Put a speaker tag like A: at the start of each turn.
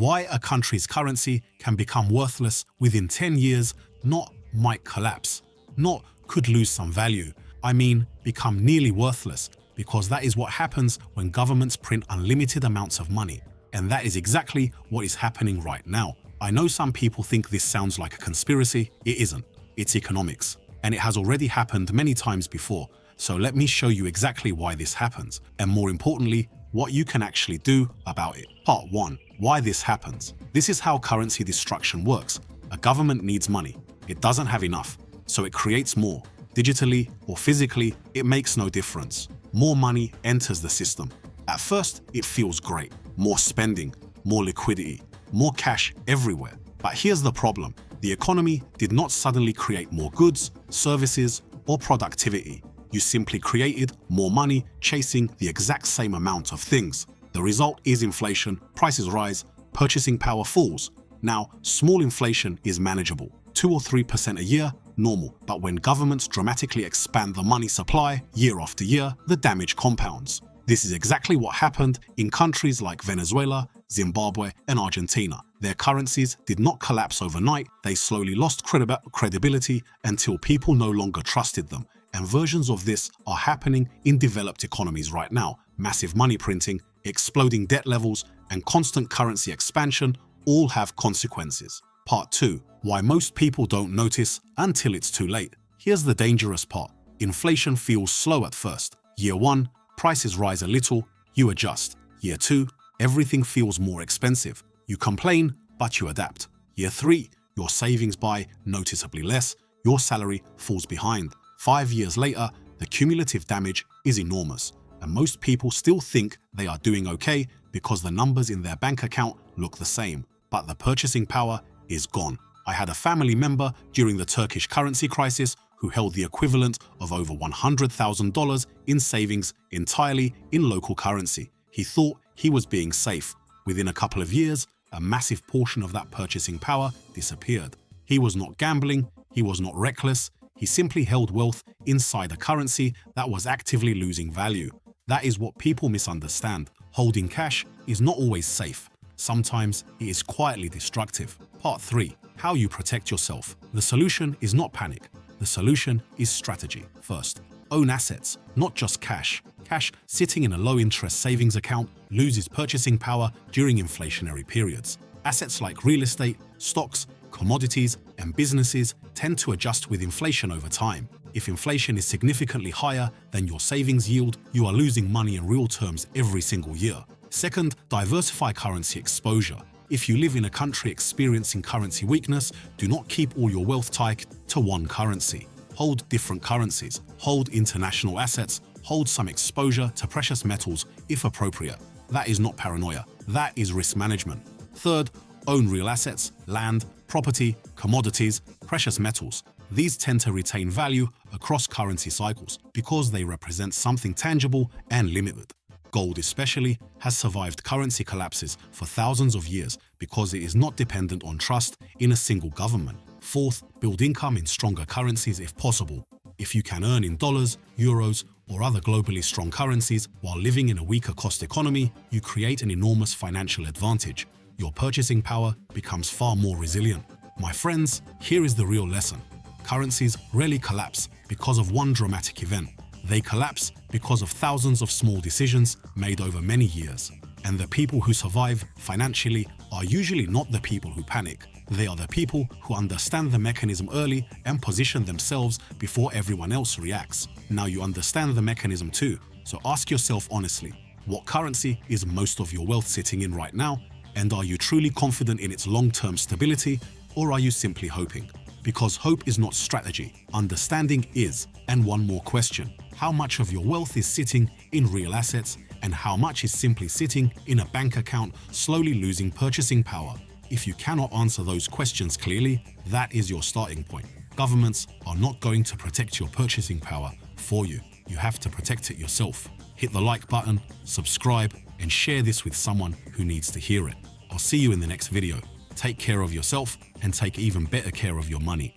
A: Why a country's currency can become worthless within 10 years, not might collapse, not could lose some value. I mean, become nearly worthless, because that is what happens when governments print unlimited amounts of money. And that is exactly what is happening right now. I know some people think this sounds like a conspiracy. It isn't. It's economics. And it has already happened many times before. So let me show you exactly why this happens, and more importantly, what you can actually do about it. Part 1. Why this happens. This is how currency destruction works. A government needs money. It doesn't have enough, so it creates more. Digitally or physically, it makes no difference. More money enters the system. At first, it feels great. More spending, more liquidity, more cash everywhere. But here's the problem. The economy did not suddenly create more goods, services, or productivity. You simply created more money chasing the exact same amount of things. The result is inflation, prices rise, purchasing power falls. Now, small inflation is manageable. 2 or 3% a year, normal. But when governments dramatically expand the money supply year after year, the damage compounds. This is exactly what happened in countries like Venezuela, Zimbabwe, and Argentina. Their currencies did not collapse overnight. They slowly lost credibility until people no longer trusted them. And versions of this are happening in developed economies right now. Massive money printing, exploding debt levels, and constant currency expansion all have consequences. Part 2. Why most people don't notice until it's too late. Here's the dangerous part. Inflation feels slow at first. Year 1, prices rise a little, you adjust. Year 2, everything feels more expensive. You complain, but you adapt. Year 3, your savings buy noticeably less, your salary falls behind. 5 years later, the cumulative damage is enormous, and most people still think they are doing okay because the numbers in their bank account look the same, but the purchasing power is gone. I had a family member during the Turkish currency crisis who held the equivalent of over $100,000 in savings entirely in local currency. He thought he was being safe. Within a couple of years, a massive portion of that purchasing power disappeared. He was not gambling, he was not reckless, he simply held wealth inside a currency that was actively losing value. That is what people misunderstand. Holding cash is not always safe. Sometimes it is quietly destructive. Part 3. How you protect yourself. The solution is not panic. The solution is strategy. First, own assets, not just cash. Cash sitting in a low-interest savings account loses purchasing power during inflationary periods. Assets like real estate, stocks, commodities, and businesses tend to adjust with inflation over time. If inflation is significantly higher than your savings yield, you are losing money in real terms every single year. Second, diversify currency exposure. If you live in a country experiencing currency weakness, do not keep all your wealth tied to one currency. Hold different currencies, hold international assets, hold some exposure to precious metals if appropriate. That is not paranoia, that is risk management. Third, own real assets, land, property, commodities, precious metals. These tend to retain value across currency cycles because they represent something tangible and limited. Gold especially has survived currency collapses for thousands of years because it is not dependent on trust in a single government. Fourth, build income in stronger currencies if possible. If you can earn in dollars, euros, or other globally strong currencies while living in a weaker cost economy, you create an enormous financial advantage. Your purchasing power becomes far more resilient. My friends, here is the real lesson. Currencies rarely collapse because of one dramatic event. They collapse because of thousands of small decisions made over many years. And the people who survive financially are usually not the people who panic. They are the people who understand the mechanism early and position themselves before everyone else reacts. Now you understand the mechanism too, so ask yourself honestly, what currency is most of your wealth sitting in right now? And are you truly confident in its long-term stability, or are you simply hoping? Because hope is not strategy, understanding is. And one more question, how much of your wealth is sitting in real assets and how much is simply sitting in a bank account slowly losing purchasing power? If you cannot answer those questions clearly, that is your starting point. Governments are not going to protect your purchasing power for you. You have to protect it yourself. Hit the like button, subscribe, and share this with someone who needs to hear it. I'll see you in the next video. Take care of yourself and take even better care of your money.